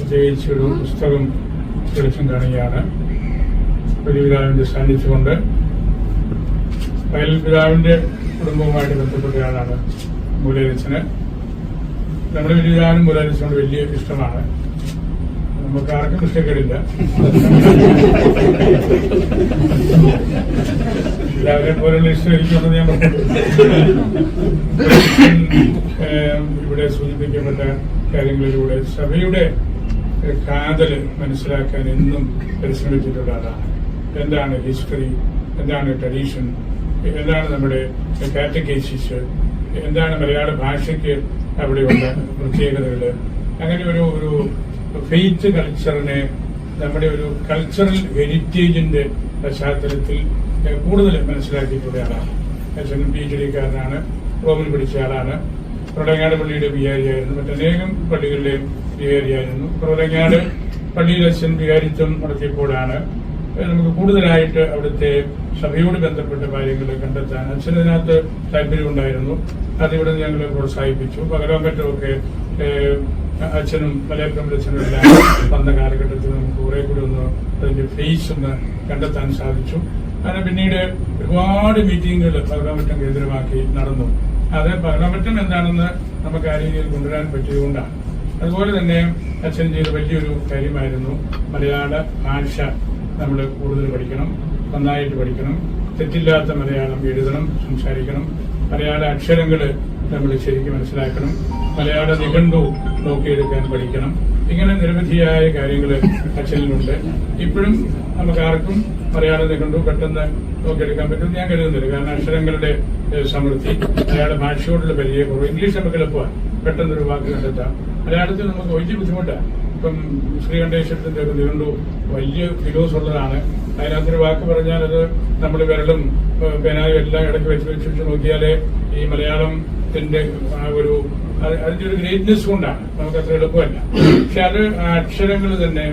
പ്രത്യേകിച്ച് ഒരു പുസ്തകം വെളിച്ചം കാണുകയാണ്. വലിയ പിതാവിന്റെ സാന്നിധ്യം കൊണ്ട് വലിയ പിതാവിന്റെ കുടുംബവുമായിട്ട് ബന്ധപ്പെട്ടയാളാണ് മൂലരച്ചന്. നമ്മുടെ വലിയ പിതാവിനും മൂലരച്ചനോട് വലിയ ഇഷ്ടമാണ്. നമുക്ക് ആർക്കും ഇഷ്ടക്കേടില്ല. എല്ലാവരെ പോലുള്ള ഇഷ്ടം എനിക്കുണ്ടെന്ന് ഞാൻ പറഞ്ഞു. ഇവിടെ സൂചിപ്പിക്കപ്പെട്ട കാര്യങ്ങളിലൂടെ സഭയുടെ കാതൽ മനസ്സിലാക്കാൻ എന്നും പരിശ്രമിച്ചിട്ടുള്ള ആളാണ്. എന്താണ് ഹിസ്റ്ററി, എന്താണ് ട്രഡീഷൻ, എന്താണ് നമ്മുടെ കാറ്റഗൈസിസ്, എന്താണ് മലയാള ഭാഷയ്ക്ക് അവിടെയുള്ള പ്രത്യേകതകൾ, അങ്ങനെ ഒരു ഫെയ്ത്ത് കൾച്ചറിനെ നമ്മുടെ ഒരു കൾച്ചറൽ ഹെറിറ്റേജിന്റെ പശ്ചാത്തലത്തിൽ കൂടുതൽ മനസ്സിലാക്കിയിട്ടുള്ള ആളാണ്. അച്ഛൻ PhD കാരനാണ്, റോമിൽ പഠിച്ച ആളാണ്. പ്രളയങ്ങാട് പള്ളിയുടെ വികാരിയായിരുന്നു, മറ്റനേകം പള്ളികളിലെയും വികാരിയായിരുന്നു. പ്രളയങ്ങാട് പള്ളിയിൽ അച്ഛൻ വികാരിത്വം നടത്തിയപ്പോഴാണ് നമുക്ക് കൂടുതലായിട്ട് അവിടുത്തെ സഭയോട് ബന്ധപ്പെട്ട കാര്യങ്ങൾ കണ്ടെത്താൻ അച്ഛനതിനകത്ത് താല്പര്യമുണ്ടായിരുന്നു. അതിവിടെ ഞങ്ങൾ പ്രോത്സാഹിപ്പിച്ചു. പകരം മറ്റുമൊക്കെ അച്ഛനും മലയപ്പുറം അച്ഛനും എല്ലാം വന്ന കാലഘട്ടത്തിൽ നമുക്ക് കുറെ കൂടി ഒന്ന് അതിന്റെ ഫേസ് ഒന്ന് കണ്ടെത്താൻ സാധിച്ചു. അങ്ങനെ പിന്നീട് ഒരുപാട് മീറ്റിങ്ങുകൾ പകരമറ്റം കേന്ദ്രമാക്കി നടന്നു. അത് പകരമറ്റം എന്താണെന്ന് നമുക്ക് ആ രീതിയിൽ കൊണ്ടുവരാൻ പറ്റിയതുകൊണ്ടാണ്. അതുപോലെ തന്നെ അച്ഛൻ ചെയ്ത വലിയൊരു കാര്യമായിരുന്നു മലയാള ഭാഷ നമ്മൾ കൂടുതൽ പഠിക്കണം, നന്നായിട്ട് പഠിക്കണം, തെറ്റില്ലാത്ത മലയാളം എഴുതണം, സംസാരിക്കണം, മലയാള അക്ഷരങ്ങൾ നമ്മൾ ശരിക്കും മനസ്സിലാക്കണം, മലയാള നിഘണ്ടു നോക്കിയെടുക്കാൻ പഠിക്കണം. ഇങ്ങനെ നിരവധിയായ കാര്യങ്ങൾ അച്ഛനിലുണ്ട്. ഇപ്പോഴും നമുക്ക് ആർക്കും മലയാള നിഘണ്ടു പെട്ടെന്ന് നോക്കിയെടുക്കാൻ പറ്റും ഞാൻ കരുതുന്നില്ല. കാരണം അക്ഷരങ്ങളുടെ സമൃദ്ധി, മലയാള ഭാഷയോടുള്ള പരിചയക്കുറവ്. ഇംഗ്ലീഷ് നമുക്ക് എളുപ്പമാണ്, പെട്ടെന്നൊരു വാക്ക് കണ്ടെത്താം. മലയാളത്തിൽ നമുക്ക് വലിയ ബുദ്ധിമുട്ടാണ്. ഇപ്പം ശ്രീകണ്ഠേശ്വരത്തിന്റെ ഒരു നിഘണ്ടു വലിയ ഫിലോസ് ഉള്ളതാണ്. അതിനകത്തൊരു വാക്ക് പറഞ്ഞാൽ അത് നമ്മൾ വിരലും പേനായും എല്ലാം ഇടയ്ക്ക് വെച്ച് നോക്കിയാലേ ഈ മലയാളത്തിന്റെ ആ ഒരു അതിന്റെ ഒരു ഗ്രേറ്റ്നെസ് കൊണ്ടാണ് നമുക്ക് അത്ര എളുപ്പമല്ല. പക്ഷെ അത് ആ അക്ഷരങ്ങൾ തന്നെ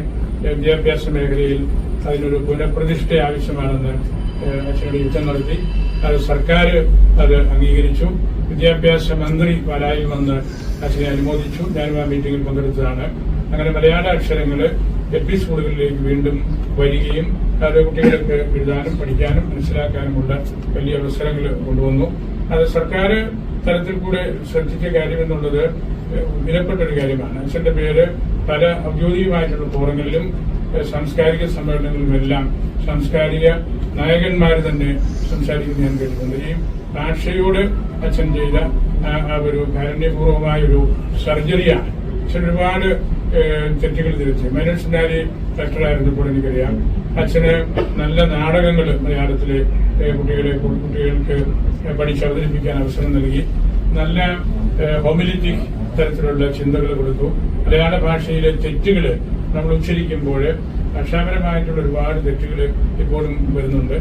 വിദ്യാഭ്യാസ മേഖലയിൽ അതിനൊരു പുനഃപ്രതിഷ്ഠ ആവശ്യമാണെന്ന് അച്ഛനോട് യുദ്ധം നടത്തി. അത് സർക്കാർ അത് അംഗീകരിച്ചു. വിദ്യാഭ്യാസ മന്ത്രി പാലായിൽ വന്ന് അച്ഛനെ അനുമോദിച്ചു. ഞാനും ആ മീറ്റിംഗിൽ പങ്കെടുത്തതാണ്. അങ്ങനെ മലയാള അക്ഷരങ്ങൾ LP സ്കൂളുകളിലേക്ക് വീണ്ടും വരികയും അത് കുട്ടികൾക്ക് എഴുതാനും പഠിക്കാനും മനസ്സിലാക്കാനുമുള്ള വലിയ അവസരങ്ങൾ കൊണ്ടുവന്നു. അത് സർക്കാർ തലത്തിൽ കൂടെ ശ്രദ്ധിച്ച കാര്യം എന്നുള്ളത് വിലപ്പെട്ടൊരു കാര്യമാണ്. അച്ഛന്റെ പേര് പല ഔദ്യോഗികമായിട്ടുള്ള ഫോറങ്ങളിലും സാംസ്കാരിക സമ്മേളനങ്ങളിലുമെല്ലാം സാംസ്കാരിക നായകന്മാർ തന്നെ സംസാരിക്കുന്ന ഞാൻ കേട്ടിട്ടുണ്ട്. ഈ ഭാഷയോട് അച്ഛൻ ചെയ്ത ആ ഒരു കാരുണ്യപൂർവമായ ഒരു സർജറിയാണ്. അച്ഛൻ ഒരുപാട് തെറ്റുകൾ തിരിച്ച് മൈനർ സെമിനാരി കളക്ടറായിരുന്നപ്പോൾ എനിക്കറിയാം അച്ഛന് നല്ല നാടകങ്ങൾ മലയാളത്തിലെ കുട്ടികൾക്ക് പഠിച്ച് അവതരിപ്പിക്കാൻ അവസരം നൽകി. നല്ല ഹോമിലിറ്റിക് തരത്തിലുള്ള ചിന്തകൾ കൊടുത്തു. മലയാള ഭാഷയിലെ തെറ്റുകൾ നമ്മൾ ഉച്ചരിക്കുമ്പോൾ ഭാഷാപരമായിട്ടുള്ള ഒരുപാട് തെറ്റുകൾ ഇപ്പോഴും വരുന്നുണ്ട്.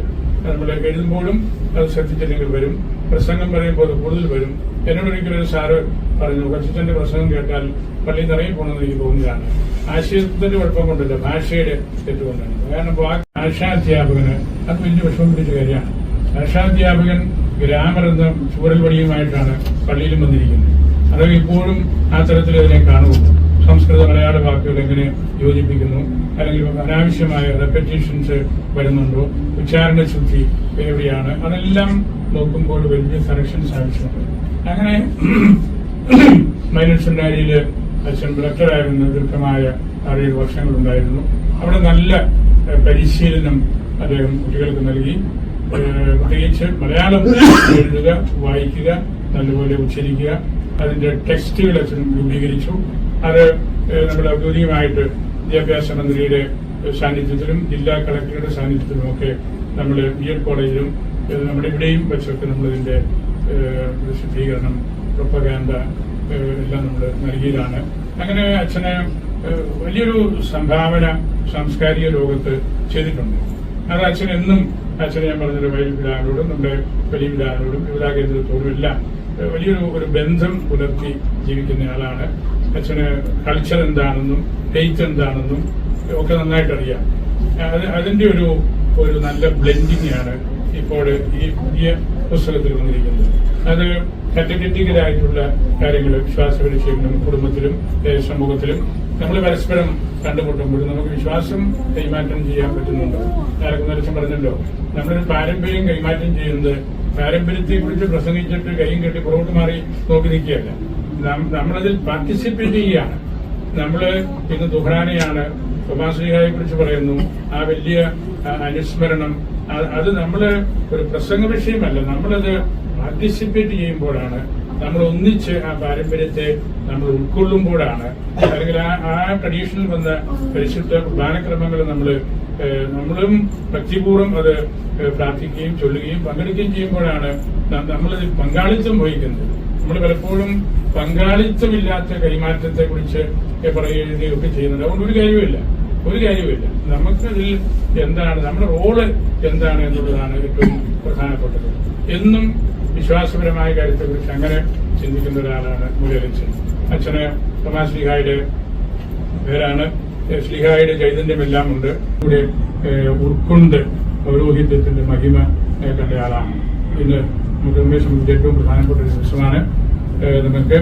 നമ്മൾ എഴുതുമ്പോഴും അത് ശ്രദ്ധിച്ചില്ലെങ്കിൽ വരും. പ്രസംഗം പറയുമ്പോൾ അത് കൂടുതൽ വരും. എന്നോടൊരിക്കലൊരു സാറ് പറഞ്ഞു, കൊച്ചച്ഛന്റെ പ്രസംഗം കേട്ടാൽ പള്ളിയിൽ നിറയെ പോകണമെന്ന് എനിക്ക് തോന്നുകയാണ്. ആശയത്തിന്റെ കുഴപ്പം കൊണ്ടല്ല, ഭാഷയുടെ തെറ്റുകൊണ്ടാണ്. കാരണം ഭാഷാധ്യാപകന് അത് വലിയ വിഷമം പിടിച്ച കാര്യമാണ്. ഭാഷാധ്യാപകൻ ഗ്രാമർ എന്ന ചൂരൽ വടിയുമായിട്ടാണ് പള്ളിയിലും വന്നിരിക്കുന്നത്. അത് ഇപ്പോഴും ആ തരത്തിൽ അതിനെ കാണുന്നു. സംസ്കൃത മലയാള വാക്കുകൾ എങ്ങനെ യോജിപ്പിക്കുന്നു, അല്ലെങ്കിൽ അനാവശ്യമായ റെപ്പറ്റീഷൻസ് വരുന്നുണ്ടോ, ഉച്ചാരണ ശുദ്ധി എവിടെയാണ്, അതെല്ലാം നോക്കുമ്പോൾ വലിയ കറക്ഷൻസ് ആവശ്യമുണ്ട്. അങ്ങനെ മൈനർ സെമിനാരിയിൽ അച്ഛൻ കളക്ടറായിരുന്ന ദീർഘമായ 6-7 വർഷങ്ങളുണ്ടായിരുന്നു. അവിടെ നല്ല പരിശീലനം അദ്ദേഹം കുട്ടികൾക്ക് നൽകി. പ്രത്യേകിച്ച് മലയാളം എഴുതുക, വായിക്കുക, നല്ലപോലെ ഉച്ചരിക്കുക, അതിന്റെ ടെക്സ്റ്റുകൾ അച്ഛൻ രൂപീകരിച്ചു. അത് നമ്മൾ ഔദ്യോഗികമായിട്ട് വിദ്യാഭ്യാസ മന്ത്രിയുടെ സാന്നിധ്യത്തിലും ജില്ലാ കളക്ടറുടെ സാന്നിധ്യത്തിലുമൊക്കെ നമ്മൾ BEd കോളേജിലും നമ്മുടെ ഇവിടെയും വെച്ചൊക്കെ നമ്മളിതിന്റെ പ്രസിദ്ധീകരണം, പ്രൊപ്പഗാൻഡ എല്ലാം നമ്മൾ നൽകിയതാണ്. അങ്ങനെ അച്ഛന് വലിയൊരു സംഭാവന സാംസ്കാരിക ലോകത്ത് ചെയ്തിട്ടുണ്ട്. അത് അച്ഛൻ എന്നും അച്ഛനെ ഞാൻ പറഞ്ഞൊരു വലിയ പിതാവിനോടും നമ്മുടെ വലിയ പിതാവിനോടും യുവതാ കേന്ദ്രത്തോടും എല്ലാം വലിയൊരു ബന്ധം പുലർത്തി ജീവിക്കുന്ന ആളാണ്. അച്ഛന് കൾച്ചർ എന്താണെന്നും ഫെയ്ത്ത് എന്താണെന്നും ഒക്കെ നന്നായിട്ട് അറിയാം. അതിന്റെ ഒരു നല്ല ബ്ലെൻഡിങ് ആണ് ഇപ്പോൾ ഈ പുതിയ പുസ്തകത്തിൽ വന്നിരിക്കുന്നത്. അത് കാറ്റഗറ്റിക്കലായിട്ടുള്ള കാര്യങ്ങൾ വിശ്വാസ പരിശീലനം കുടുംബത്തിലും സമൂഹത്തിലും നമ്മൾ പരസ്പരം കണ്ടുമുട്ടുമ്പോൾ നമുക്ക് വിശ്വാസം കൈമാറ്റം ചെയ്യാൻ പറ്റുന്നുണ്ട്. നേരത്തെ പറഞ്ഞല്ലോ, നമ്മളൊരു പാരമ്പര്യം കൈമാറ്റം ചെയ്യുന്നത് പാരമ്പര്യത്തെ കുറിച്ച് പ്രസംഗിച്ചിട്ട് കൈയും കെട്ടി പുറകോട്ട് മാറി നോക്കി നിൽക്കുകയല്ല. നമ്മളതിൽ പാർട്ടിസിപ്പേറ്റ് ചെയ്യുകയാണ്. നമ്മള് ഇന്ന് ദുഹ്റാനയാണ്, തോമാശ്ലീഹായെ കുറിച്ച് പറയുന്നു. ആ വലിയ അനുസ്മരണം അത് നമ്മള് ഒരു പ്രസംഗ വിഷയമല്ല, നമ്മളത് പാർട്ടിസിപ്പേറ്റ് ചെയ്യുമ്പോഴാണ്, നമ്മൾ ഒന്നിച്ച് ആ പാരമ്പര്യത്തെ നമ്മൾ ഉൾക്കൊള്ളുമ്പോഴാണ്, അല്ലെങ്കിൽ ആ ട്രഡീഷനിൽ വന്ന പരിശുദ്ധ കുർബാനക്രമങ്ങൾ നമ്മളും ഭക്തിപൂർവ്വം അത് പ്രാർത്ഥിക്കുകയും ചൊല്ലുകയും പങ്കെടുക്കുകയും ചെയ്യുമ്പോഴാണ് നമ്മളതിൽ പങ്കാളിത്തം വഹിക്കുന്നത്. നമ്മൾ പലപ്പോഴും പങ്കാളിത്തമില്ലാത്ത കൈമാറ്റത്തെ കുറിച്ച് പറയുകയൊക്കെ ചെയ്യുന്നുണ്ട്. അതുകൊണ്ട് ഒരു കാര്യവുമില്ല. നമുക്കതിൽ എന്താണ് നമ്മുടെ റോള് എന്താണ് എന്നുള്ളതാണ് ഏറ്റവും പ്രധാനപ്പെട്ടത്. എന്നും വിശ്വാസപരമായ കാര്യത്തെക്കുറിച്ച് അങ്ങനെ ചിന്തിക്കുന്ന ഒരാളാണ് മുരളിച്ചൻ. അച്ഛന് തോമാസ് ശ്ലീഹായുടെ പേരാണ്. ശ്ലീഹായുടെ ചൈതന്യമെല്ലാം ഉണ്ട്. ഇവിടെ ഉൾക്കൊണ്ട് പൗരോഹിത്യത്തിന്റെ മഹിമ കണ്ടയാളാണ്. ഇന്ന് നമുക്ക് നമ്മെ സംബന്ധിച്ച് ഏറ്റവും പ്രധാനപ്പെട്ട ഒരു ദിവസമാണ്. നമുക്ക്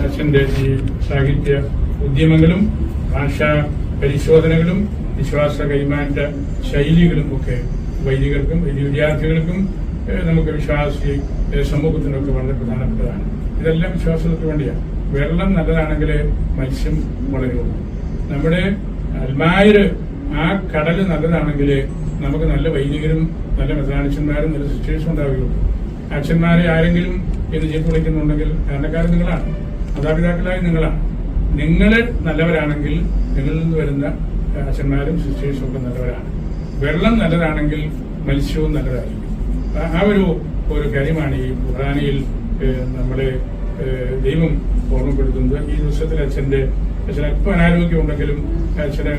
അച്ഛന്റെ ഈ സാഹിത്യ ഉദ്യമങ്ങളും ഭാഷാ പരിശോധനകളും വിശ്വാസ കൈമാറ്റ ശൈലികളും ഒക്കെ വൈദികർക്കും വിദ്യാർത്ഥികൾക്കും നമുക്ക് വിശ്വാസി സമൂഹത്തിനൊക്കെ വളരെ പ്രധാനപ്പെട്ടതാണ്. ഇതെല്ലാം വിശ്വാസങ്ങൾക്ക് വേണ്ടിയാണ്. വെള്ളം നല്ലതാണെങ്കിൽ മത്സ്യം വളരുള്ളൂ. നമ്മുടെ അൽമായര് ആ കടല് നല്ലതാണെങ്കിൽ നമുക്ക് നല്ല വൈദികരും നല്ല മെത്രാനച്ചന്മാരും നല്ല സിസ്റ്റേഴ്സും ഉണ്ടാവുകയുള്ളൂ. അച്ഛന്മാരെ ആരെങ്കിലും എന്ന് ചെയ്ത് വിളിക്കുന്നുണ്ടെങ്കിൽ കാരണക്കാരൻ നിങ്ങളാണ്, മാതാപിതാക്കളായ നിങ്ങളാണ്. നിങ്ങൾ നല്ലവരാണെങ്കിൽ നിങ്ങളിൽ നിന്ന് വരുന്ന അച്ഛന്മാരും സിസ്റ്റേഴ്സും ഒക്കെ നല്ലവരാണ്. വെള്ളം നല്ലതാണെങ്കിൽ മത്സ്യവും നല്ലതായിരിക്കും. ആ ഒരു കാര്യമാണ് ഈ ഖുർആനിൽ നമ്മളെ ദൈവം ഓർമ്മപ്പെടുത്തുന്നത്. ഈ ദിവസത്തിൽ അച്ഛന് അല്പം അനാരോഗ്യമുണ്ടെങ്കിലും അച്ഛന്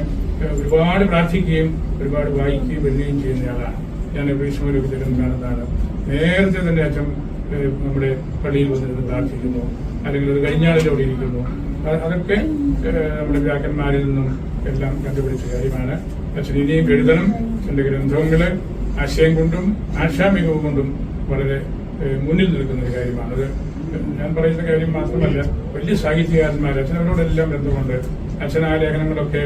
ഒരുപാട് പ്രാർത്ഥിക്കുകയും ഒരുപാട് വായിക്കുകയും വരികയും ചെയ്യുന്നയാളാണ്. ഞാൻ വിഷമരോഗത്തിലും കാണുന്നതാണ്. നേരത്തെ തന്നെ അച്ഛൻ നമ്മുടെ പള്ളിയിൽ വന്നിരുന്ന് പ്രാർത്ഥിക്കുന്നു, അല്ലെങ്കിൽ അത് കഴിഞ്ഞാളിലൂടെ ഇരിക്കുന്നു. അതൊക്കെ നമ്മുടെ വ്യാക്കന്മാരിൽ നിന്നും എല്ലാം കണ്ടുപിടിച്ച കാര്യമാണ്. അച്ഛൻ ഇനിയും എഴുതണം. അച്ഛന്റെ ഗ്രന്ഥങ്ങള് ആശയം കൊണ്ടും ആശാമികവും കൊണ്ടും വളരെ മുന്നിൽ നിൽക്കുന്ന ഒരു കാര്യമാണ്. അത് ഞാൻ പറയുന്ന കാര്യം മാത്രമല്ല, വലിയ സാഹിത്യകാരന്മാർ അച്ഛൻ അവരോടെല്ലാം ബന്ധമുണ്ട്. അച്ഛൻ ആ ലേഖനങ്ങളൊക്കെ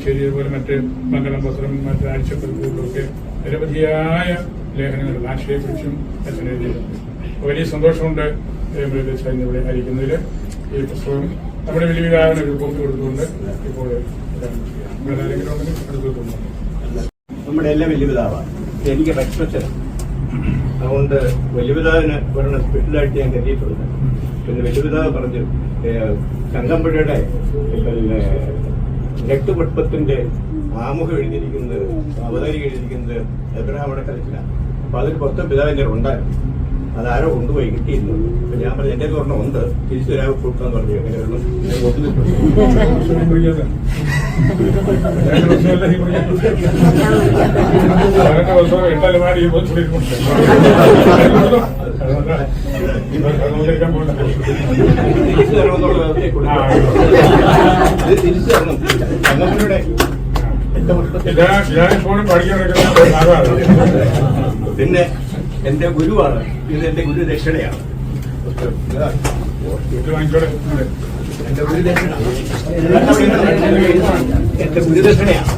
ശരി, അതുപോലെ മറ്റ് മംഗളം പത്രം, മറ്റ് ആഴ്ചപ്പതിപ്പുകളൊക്കെ നിരവധിയായ ലേഖനങ്ങൾ ഭാഷയെക്കുറിച്ചും അച്ഛൻ എഴുതിയിട്ടുണ്ട്. വലിയ സന്തോഷമുണ്ട് ഇവിടെ ആയിരിക്കുന്നതിൽ. ഈ പുസ്തകം നമ്മുടെ വലിയ പിതാവിന് ഒരു കോപ്പി കൊടുത്തുകൊണ്ട് ഇപ്പോൾ ആരെങ്കിലും ഉണ്ടെങ്കിൽ എടുത്തുകൊണ്ടുണ്ട്. നമ്മുടെ എല്ലാം വലിയ പിതാവാണ്. എനിക്ക് ഭക്ഷണം, അതുകൊണ്ട് വലിയ പിതാവിന് ഒരെണ്ണം സ്പെഷ്യലായിട്ട് ഞാൻ കരുതിയിട്ടുണ്ട്. പിന്നെ വലിയ പിതാവ് പറഞ്ഞു, ചങ്ങമ്പുഴയുടെ പിന്നെ രക്തപുഷ്പത്തിന്റെ ആമുഖം എഴുതിയിരിക്കുന്നത്, അവതാരിക എഴുതിയിരിക്കുന്നത് എബ്രഹാം വടക്കരച്ചിലാണ്. അപ്പൊ അതിൽ മൊത്തം പിതാവിന്റെ ഉണ്ടായിരുന്നു. അതാരോ കൊണ്ടുപോയി കിട്ടിയിരുന്നുള്ളൂ. അപ്പൊ ഞാൻ പറഞ്ഞു എന്റെ ഒരെണ്ണം ഉണ്ട്, തിരിച്ചു തരാൻ കൂട്ടാന്ന് പറഞ്ഞു. എങ്ങനെ ഒരെണ്ണം ഞാൻ കൊണ്ടുവന്നിട്ടുണ്ട്. തിരിച്ചു തരണമെന്നുള്ള വ്യവസ്ഥയെ കൊടുക്കും. ഇത് തിരിച്ചു തരണം. ചങ്ങമ്പുഴയുടെ പിന്നെ എന്റെ ഗുരുവാണ്. ഇത് എന്റെ ഗുരു ദക്ഷിണയാണ്. എന്റെ ഗുരുദക്ഷിണ എന്റെ ഗുരുദക്ഷിണയാണ്.